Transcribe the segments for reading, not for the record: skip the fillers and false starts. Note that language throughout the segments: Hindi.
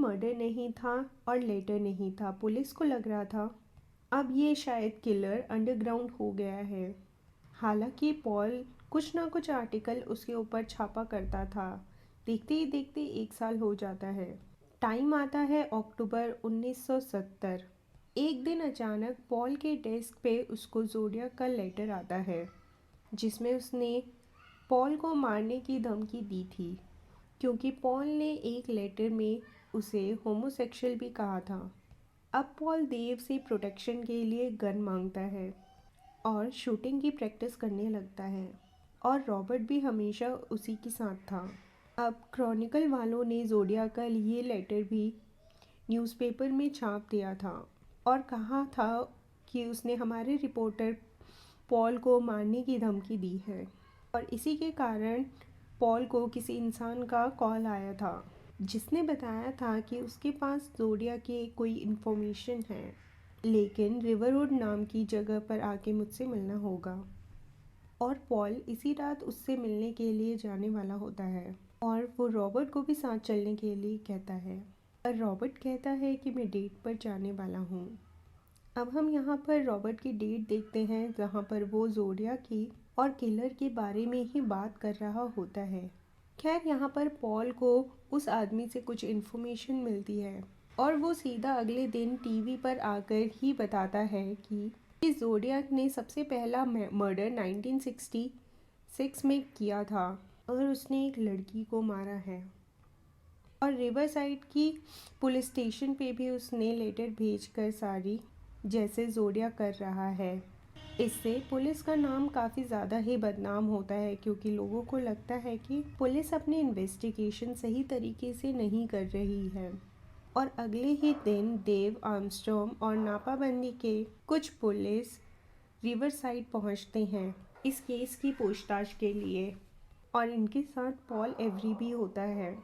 मर्डर नहीं था और लेटर नहीं था। पुलिस को लग रहा था अब ये शायद किलर अंडरग्राउंड हो गया है। हालांकि पॉल कुछ ना कुछ आर्टिकल उसके ऊपर छापा करता था। देखते ही देखते 1 साल हो जाता है। टाइम आता है अक्टूबर 1970। एक दिन अचानक पॉल के डेस्क पे उसको ज़ोडियाक का लेटर आता है जिसमें उसने पॉल को मारने की धमकी दी थी, क्योंकि पॉल ने एक लेटर में उसे होमोसेक्सुअल भी कहा था। अब पॉल देव से प्रोटेक्शन के लिए गन मांगता है और शूटिंग की प्रैक्टिस करने लगता है, और रॉबर्ट भी हमेशा उसी के साथ था। अब क्रॉनिकल वालों ने ज़ोडियाक का ये लेटर भी न्यूज़पेपर में छाप दिया था और कहा था कि उसने हमारे रिपोर्टर पॉल को मारने की धमकी दी है। और इसी के कारण पॉल को किसी इंसान का कॉल आया था जिसने बताया था कि उसके पास ज़ोडियाक की कोई इन्फॉर्मेशन है, लेकिन रिवरवुड नाम की जगह पर आके मुझसे मिलना होगा। और पॉल इसी रात उससे मिलने के लिए जाने वाला होता है और वो रॉबर्ट को भी साथ चलने के लिए कहता है। और रॉबर्ट कहता है कि मैं डेट पर जाने वाला हूँ। अब हम यहाँ पर रॉबर्ट की डेट देखते हैं जहाँ पर वो ज़ोडियाक की और किलर के बारे में ही बात कर रहा होता है। खैर यहाँ पर पॉल को उस आदमी से कुछ इन्फॉर्मेशन मिलती है और वो सीधा अगले दिन टीवी पर आकर ही बताता है कि ज़ोडियाक ने सबसे पहला मर्डर 1966 में किया था और उसने एक लड़की को मारा है। और रिवरसाइड की पुलिस स्टेशन पे भी उसने लेटर भेजकर सारी जैसे ज़ोडियाक कर रहा है। इससे पुलिस का नाम काफ़ी ज़्यादा ही बदनाम होता है, क्योंकि लोगों को लगता है कि पुलिस अपनी इन्वेस्टिगेशन सही तरीके से नहीं कर रही है। और अगले ही दिन देव आर्मस्ट्रॉन्ग और नाकाबंदी के कुछ पुलिस रिवरसाइड पहुंचते हैं इस केस की पूछताछ के लिए, और इनके साथ पॉल एवरी भी होता है।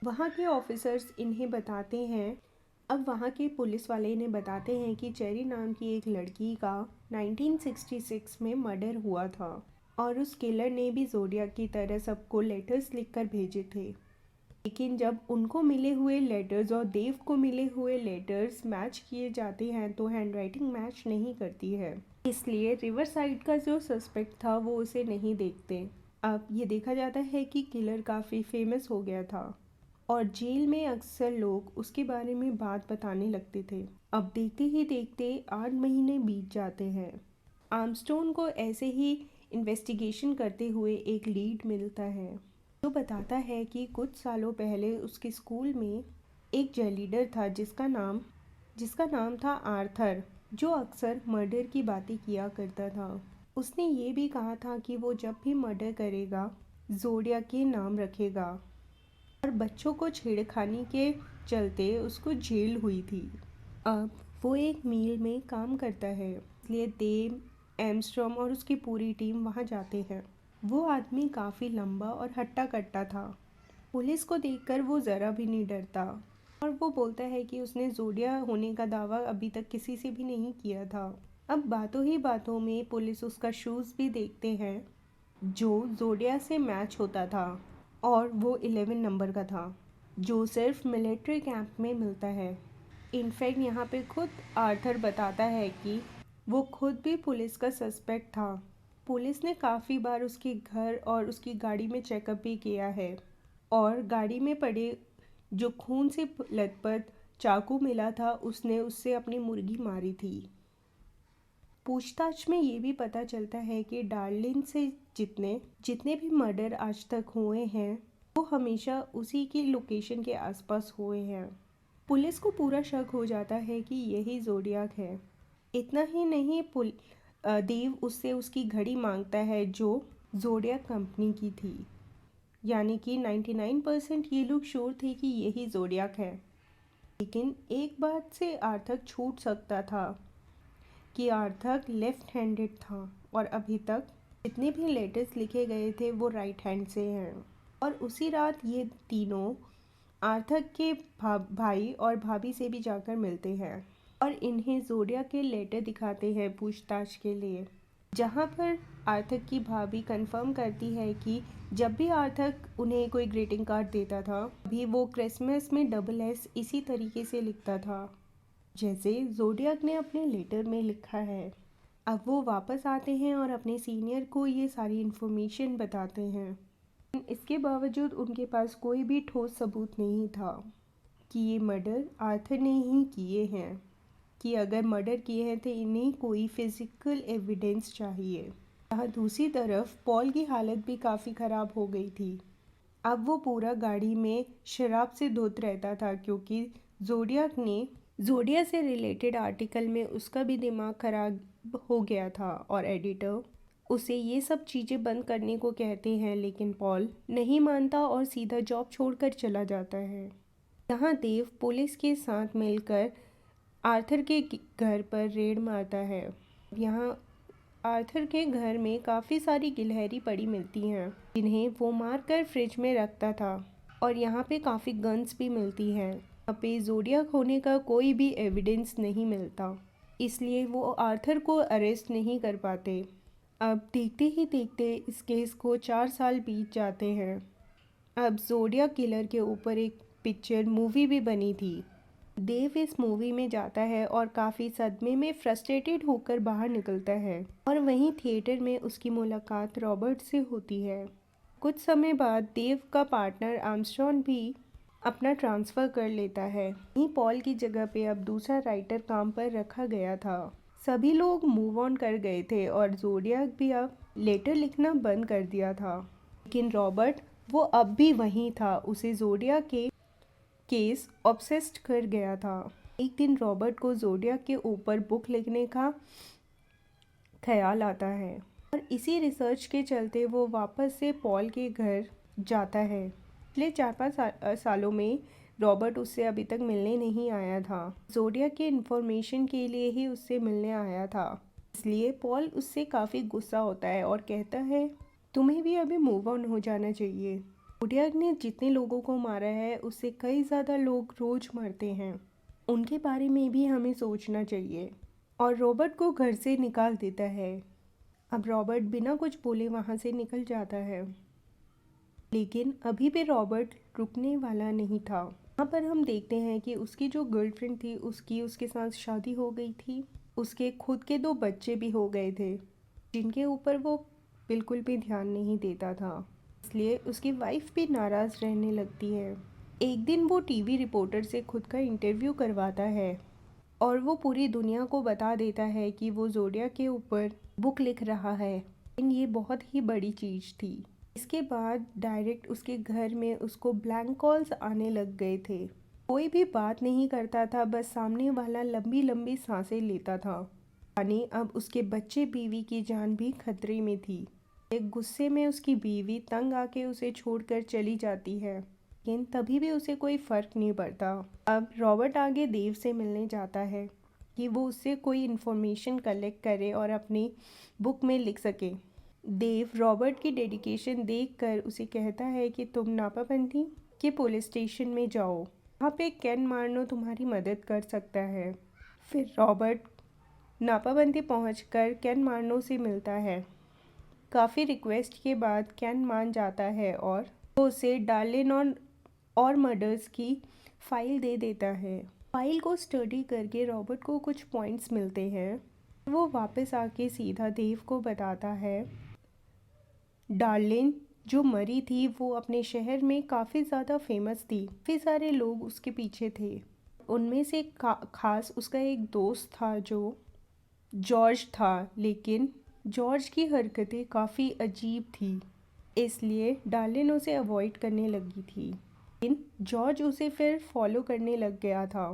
वहाँ के ऑफिसर्स इन्हें बताते हैं। अब वहाँ के पुलिस वाले इन्हें बताते हैं कि चेरी नाम की एक लड़की का 1966 में मर्डर हुआ था और उस किलर ने भी ज़ोडियाक की तरह सबको लेटर्स लिखकर भेजे थे। लेकिन जब उनको मिले हुए लेटर्स और देव को मिले हुए लेटर्स मैच किए जाते हैं तो हैंडराइटिंग मैच नहीं करती है, इसलिए रिवरसाइड का जो सस्पेक्ट था वो उसे नहीं देखते। अब ये देखा जाता है कि किलर काफ़ी फेमस हो गया था और जेल में अक्सर लोग उसके बारे में बात बताने लगते थे। अब देखते ही देखते 8 महीने बीत जाते हैं। आर्मस्ट्रॉन्ग को ऐसे ही इन्वेस्टिगेशन करते हुए एक लीड मिलता है जो बताता है कि कुछ सालों पहले उसके स्कूल में एक जेलीडर था जिसका नाम था आर्थर, जो अक्सर मर्डर की बातें किया करता था। उसने ये भी कहा था कि वो जब भी मर्डर करेगा ज़ोडियाक के नाम रखेगा, और बच्चों को छेड़खानी के चलते उसको जेल हुई थी। अब वो एक मिल में काम करता है, इसलिए देव, आर्मस्ट्रॉन्ग और उसकी पूरी टीम वहाँ जाते हैं। वो आदमी काफ़ी लंबा और हट्टा कट्टा था। पुलिस को देखकर वो ज़रा भी नहीं डरता और वो बोलता है कि उसने ज़ोडियाक होने का दावा अभी तक किसी से भी नहीं किया था। अब बातों ही बातों में पुलिस उसका शूज़ भी देखते हैं जो ज़ोडियाक से मैच होता था, और वो 11 नंबर का था जो सिर्फ मिलिट्री कैंप में मिलता है। इनफैक्ट यहाँ पे खुद आर्थर बताता है कि वो खुद भी पुलिस का सस्पेक्ट था। पुलिस ने काफ़ी बार उसके घर और उसकी गाड़ी में चेकअप भी किया है, और गाड़ी में पड़े जो खून से लथपथ चाकू मिला था उसने उससे अपनी मुर्गी मारी थी। पूछताछ में ये भी पता चलता है कि डार्लिन से जितने जितने भी मर्डर आज तक हुए हैं वो हमेशा उसी की लोकेशन के आसपास हुए हैं। पुलिस को पूरा शक हो जाता है कि यही ज़ोडियाक है। इतना ही नहीं, देव उससे उसकी घड़ी मांगता है जो ज़ोडियाक कंपनी की थी, यानी कि 99% ये लोग श्योर थे कि यही ज़ोडियाक है। लेकिन एक बात से आर्थर छूट सकता था कि आर्थर लेफ्ट हैंडेड था और अभी तक जितने भी लेटर्स लिखे गए थे वो राइट हैंड से हैं। और उसी रात ये तीनों आर्थर के भाई और भाभी से भी जाकर मिलते हैं और इन्हें ज़ोडियाक के लेटर दिखाते हैं पूछताछ के लिए, जहाँ पर आर्थर की भाभी कंफर्म करती है कि जब भी आर्थर उन्हें कोई ग्रीटिंग कार्ड देता था भी वो क्रिसमस में डबल एस इसी तरीके से लिखता था जैसे ज़ोडियाक ने अपने लेटर में लिखा है। अब वो वापस आते हैं और अपने सीनियर को ये सारी इन्फॉर्मेशन बताते हैं। इसके बावजूद उनके पास कोई भी ठोस सबूत नहीं था कि ये मर्डर आर्थर ने ही किए हैं, कि अगर मर्डर किए हैं तो इन्हें कोई फिजिकल एविडेंस चाहिए। यहाँ दूसरी तरफ पॉल की हालत भी काफ़ी ख़राब हो गई थी। अब वो पूरा गाड़ी में शराब से धुत रहता था क्योंकि ज़ोडिया से रिलेटेड आर्टिकल में उसका भी दिमाग खराब हो गया था और एडिटर उसे ये सब चीज़ें बंद करने को कहते हैं, लेकिन पॉल नहीं मानता और सीधा जॉब छोड़कर चला जाता है। यहाँ देव पुलिस के साथ मिलकर आर्थर के घर पर रेड मारता है। यहाँ आर्थर के घर में काफ़ी सारी गिलहरी पड़ी मिलती हैं जिन्हें वो मारकर फ्रिज में रखता था और यहाँ पे काफ़ी गन्स भी मिलती हैं। यहाँ पे ज़ोडियाक होने का कोई भी एविडेंस नहीं मिलता, इसलिए वो आर्थर को अरेस्ट नहीं कर पाते। अब देखते ही देखते इस केस को 4 साल बीत जाते हैं। अब ज़ोडियाक किलर के ऊपर एक पिक्चर मूवी भी बनी थी। देव इस मूवी में जाता है और काफ़ी सदमे में फ्रस्ट्रेटेड होकर बाहर निकलता है और वहीं थिएटर में उसकी मुलाकात रॉबर्ट से होती है। कुछ समय बाद देव का पार्टनर आर्मस्ट्रॉन्ग भी अपना ट्रांसफ़र कर लेता है। वहीं पॉल की जगह पे अब दूसरा राइटर काम पर रखा गया था। सभी लोग मूव ऑन कर गए थे और ज़ोडियाक भी अब लेटर लिखना बंद कर दिया था, लेकिन रॉबर्ट वो अब भी वहीं था। उसे ज़ोडियाक के केस ऑब्सेस्ड कर गया था। एक दिन रॉबर्ट को ज़ोडियाक के ऊपर बुक लिखने का ख्याल आता है और इसी रिसर्च के चलते वो वापस से पॉल के घर जाता है। पिछले 4-5 सालों में रॉबर्ट उससे अभी तक मिलने नहीं आया था। ज़ोडियाक के इन्फॉर्मेशन के लिए ही उससे मिलने आया था, इसलिए पॉल उससे काफ़ी गुस्सा होता है और कहता है तुम्हें भी अभी मूव ऑन हो जाना चाहिए। ज़ोडियाक ने जितने लोगों को मारा है उससे कई ज़्यादा लोग रोज़ मरते हैं, उनके बारे में भी हमें सोचना चाहिए। और रॉबर्ट को घर से निकाल देता है। अब रॉबर्ट बिना कुछ बोले वहाँ से निकल जाता है, लेकिन अभी भी रॉबर्ट रुकने वाला नहीं था। यहाँ पर हम देखते हैं कि उसकी जो गर्लफ्रेंड थी उसके साथ शादी हो गई थी। उसके खुद के 2 बच्चे भी हो गए थे जिनके ऊपर वो बिल्कुल भी ध्यान नहीं देता था, इसलिए उसकी वाइफ भी नाराज़ रहने लगती है। एक दिन वो टीवी रिपोर्टर से खुद का इंटरव्यू करवाता है और वो पूरी दुनिया को बता देता है कि वो ज़ोडियाक के ऊपर बुक लिख रहा है। लेकिन ये बहुत ही बड़ी चीज़ थी। इसके बाद डायरेक्ट उसके घर में उसको ब्लैंक कॉल्स आने लग गए थे। कोई भी बात नहीं करता था, बस सामने वाला लंबी लंबी सांसें लेता था। यानी अब उसके बच्चे बीवी की जान भी खतरे में थी। एक गुस्से में उसकी बीवी तंग आके उसे छोड़कर चली जाती है, लेकिन तभी भी उसे कोई फ़र्क नहीं पड़ता। अब रॉबर्ट आगे देव से मिलने जाता है कि वो उससे कोई इन्फॉर्मेशन कलेक्ट करे और अपनी बुक में लिख सके। देव रॉबर्ट की डेडिकेशन देखकर उसे कहता है कि तुम नापाबंदी के पुलिस स्टेशन में जाओ, वहाँ पे कैन मार्नो तुम्हारी मदद कर सकता है। फिर रॉबर्ट नापाबंदी पहुंचकर कैन मार्नो से मिलता है। काफ़ी रिक्वेस्ट के बाद कैन मान जाता है और वो उसे डार्लिन और मर्डर्स की फाइल दे देता है। फाइल को स्टडी करके रॉबर्ट को कुछ पॉइंट्स मिलते हैं। वो वापस आके सीधा देव को बताता है डार्लिन जो मरी थी वो अपने शहर में काफ़ी ज़्यादा फेमस थी, काफ़ी सारे लोग उसके पीछे थे। उनमें से खास उसका एक दोस्त था जो जॉर्ज था, लेकिन जॉर्ज की हरकतें काफ़ी अजीब थी, इसलिए डार्लिन उसे अवॉइड करने लगी थी। लेकिन जॉर्ज उसे फिर फॉलो करने लग गया था।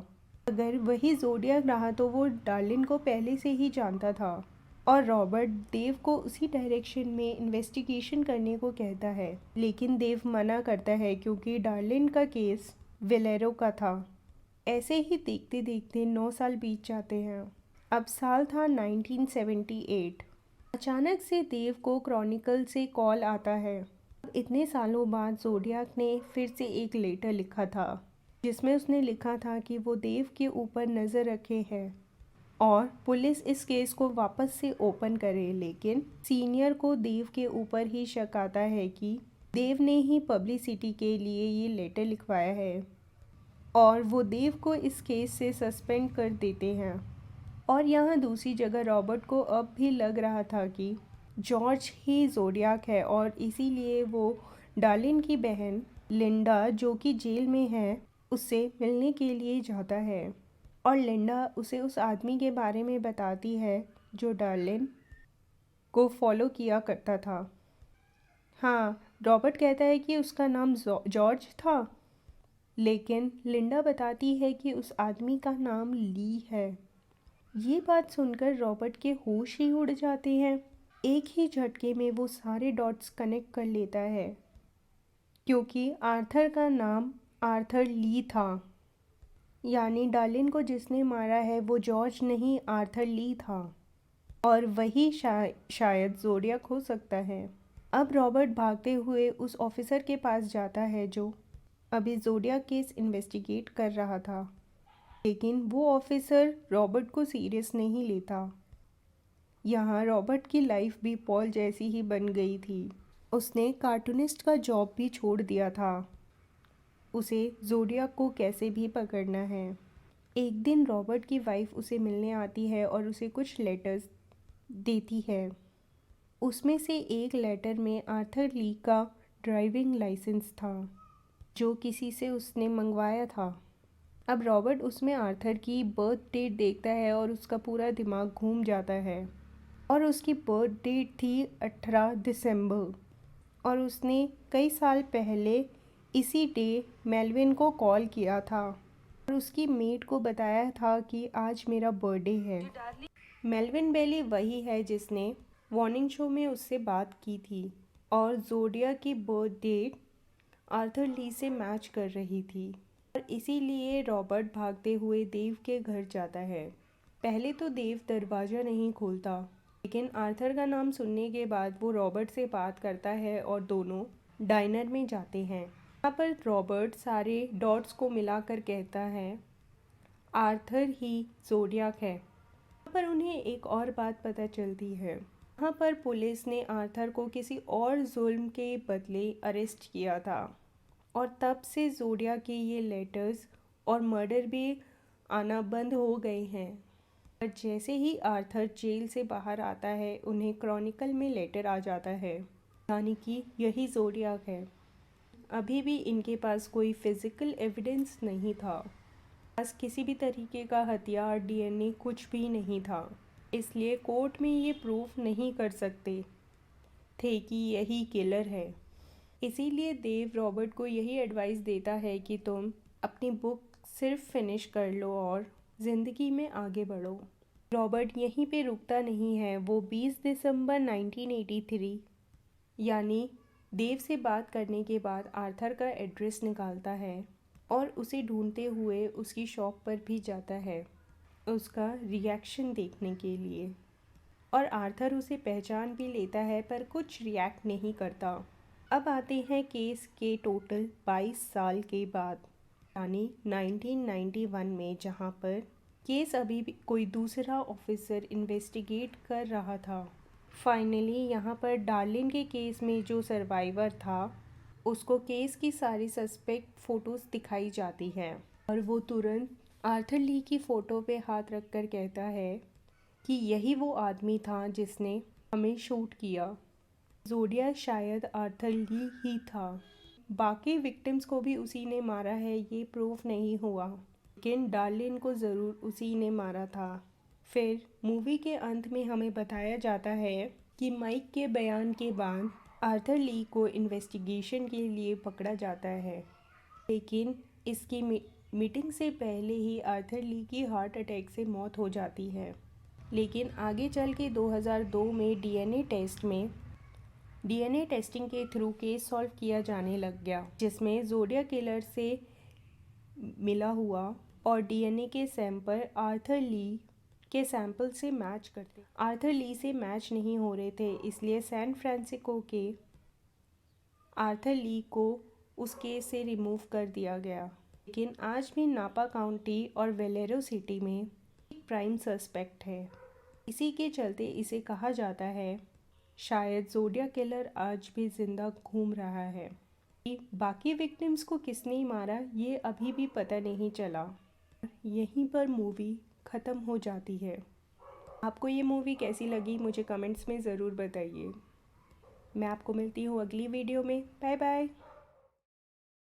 अगर वही ज़ोडियाक रहा तो वो डार्लिन को पहले से ही जानता था और रॉबर्ट देव को उसी डायरेक्शन में इन्वेस्टिगेशन करने को कहता है, लेकिन देव मना करता है क्योंकि डार्लिन का केस वेलेरो का था। ऐसे ही देखते देखते 9 साल बीत जाते हैं। अब साल था 1978। अचानक से देव को क्रॉनिकल से कॉल आता है। इतने सालों बाद ज़ोडियाक ने फिर से एक लेटर लिखा था जिसमें उसने लिखा था कि वो देव के ऊपर नज़र रखे हैं और पुलिस इस केस को वापस से ओपन करे, लेकिन सीनियर को देव के ऊपर ही शक आता है कि देव ने ही पब्लिसिटी के लिए ये लेटर लिखवाया है और वो देव को इस केस से सस्पेंड कर देते हैं। और यहाँ दूसरी जगह रॉबर्ट को अब भी लग रहा था कि जॉर्ज ही ज़ोडियाक है और इसीलिए वो डार्लिन की बहन लिंडा, जो कि जेल में है, उससे मिलने के लिए जाता है और लिंडा उसे उस आदमी के बारे में बताती है जो डार्लिन को फॉलो किया करता था। हाँ, रॉबर्ट कहता है कि उसका नाम जॉर्ज था, लेकिन लिंडा बताती है कि उस आदमी का नाम ली है। ये बात सुनकर रॉबर्ट के होश ही उड़ जाते हैं। एक ही झटके में वो सारे डॉट्स कनेक्ट कर लेता है, क्योंकि आर्थर का नाम आर्थर ली था, यानी डार्लिन को जिसने मारा है वो जॉर्ज नहीं आर्थर ली था, और वही शायद ज़ोडियाक हो सकता है। अब रॉबर्ट भागते हुए उस ऑफिसर के पास जाता है जो अभी ज़ोडियाक केस इन्वेस्टिगेट कर रहा था, लेकिन वो ऑफिसर रॉबर्ट को सीरियस नहीं लेता। यहाँ रॉबर्ट की लाइफ भी पॉल जैसी ही बन गई थी। उसने कार्टूनिस्ट का जॉब भी छोड़ दिया था। उसे ज़ोडियाक को कैसे भी पकड़ना है। एक दिन रॉबर्ट की वाइफ उसे मिलने आती है और उसे कुछ लेटर्स देती है। उसमें से एक लेटर में आर्थर ली का ड्राइविंग लाइसेंस था, जो किसी से उसने मंगवाया था। अब रॉबर्ट उसमें आर्थर की बर्थ डेट देखता है और उसका पूरा दिमाग घूम जाता है। और उसकी बर्थ डेट थी 18 दिसंबर, और उसने कई साल पहले इसी डे मेलविन को कॉल किया था और उसकी मेट को बताया था कि आज मेरा बर्थडे है। मेलविन बेली वही है जिसने वार्निंग शो में उससे बात की थी और ज़ोडिया की बर्थ डेट आर्थर ली से मैच कर रही थी, और इसीलिए रॉबर्ट भागते हुए देव के घर जाता है। पहले तो देव दरवाज़ा नहीं खोलता, लेकिन आर्थर का नाम सुनने के बाद वो रॉबर्ट से बात करता है और दोनों डाइनर में जाते हैं। यहाँ पर रॉबर्ट सारे डॉट्स को मिलाकर कहता है आर्थर ही ज़ोडियाक है। यहाँ पर उन्हें एक और बात पता चलती है। यहाँ पर पुलिस ने आर्थर को किसी और जुल्म के बदले अरेस्ट किया था, और तब से ज़ोडियाक के ये लेटर्स और मर्डर भी आना बंद हो गए हैं। और जैसे ही आर्थर जेल से बाहर आता है, उन्हें क्रॉनिकल में लेटर आ जाता है, यानी कि यही ज़ोडियाक है। अभी भी इनके पास कोई फिज़िकल एविडेंस नहीं था, पास किसी भी तरीके का हथियार, डीएनए कुछ भी नहीं था, इसलिए कोर्ट में ये प्रूफ नहीं कर सकते थे कि यही किलर है। इसीलिए देव रॉबर्ट को यही एडवाइस देता है कि तुम अपनी बुक सिर्फ फिनिश कर लो और ज़िंदगी में आगे बढ़ो। रॉबर्ट यहीं पे रुकता नहीं है। वो 20 दिसंबर 1983 यानी देव से बात करने के बाद आर्थर का एड्रेस निकालता है और उसे ढूंढते हुए उसकी शॉप पर भी जाता है उसका रिएक्शन देखने के लिए। और आर्थर उसे पहचान भी लेता है, पर कुछ रिएक्ट नहीं करता। अब आते हैं केस के टोटल 22 साल के बाद, यानी 1991 में, जहाँ पर केस अभी भी कोई दूसरा ऑफिसर इन्वेस्टिगेट कर रहा था। फाइनली यहाँ पर डार्लिन के केस में जो सर्वाइवर था, उसको केस की सारी सस्पेक्ट फ़ोटोज़ दिखाई जाती हैं और वो तुरंत आर्थर ली की फ़ोटो पे हाथ रखकर कहता है कि यही वो आदमी था जिसने हमें शूट किया। ज़ोडियाक शायद आर्थर ली ही था। बाकी विक्टिम्स को भी उसी ने मारा है, ये प्रूफ नहीं हुआ, लेकिन डार्लिन को ज़रूर उसी ने मारा था। फिर मूवी के अंत में हमें बताया जाता है कि माइक के बयान के बाद आर्थर ली को इन्वेस्टिगेशन के लिए पकड़ा जाता है, लेकिन इसकी मीटिंग से पहले ही आर्थर ली की हार्ट अटैक से मौत हो जाती है। लेकिन आगे चल के 2002 में डीएनए टेस्टिंग के थ्रू केस सॉल्व किया जाने लग गया, जिसमें ज़ोडियाक किलर से मिला हुआ और डीएनए के सैंपल आर्थर ली के सैंपल से मैच करते। आर्थर ली से मैच नहीं हो रहे थे, इसलिए सैन फ्रांसिस्को के आर्थर ली को उस केस से रिमूव कर दिया गया। लेकिन आज भी नापा काउंटी और वेलेरो सिटी में एक प्राइम सस्पेक्ट है। इसी के चलते इसे कहा जाता है शायद ज़ोडिया किलर आज भी ज़िंदा घूम रहा है। बाकी विक्टिम्स को किसने मारा ये अभी भी पता नहीं चला। यहीं पर मूवी ख़त्म हो जाती है। आपको ये मूवी कैसी लगी मुझे कमेंट्स में ज़रूर बताइए। मैं आपको मिलती हूँ अगली वीडियो में। Bye bye.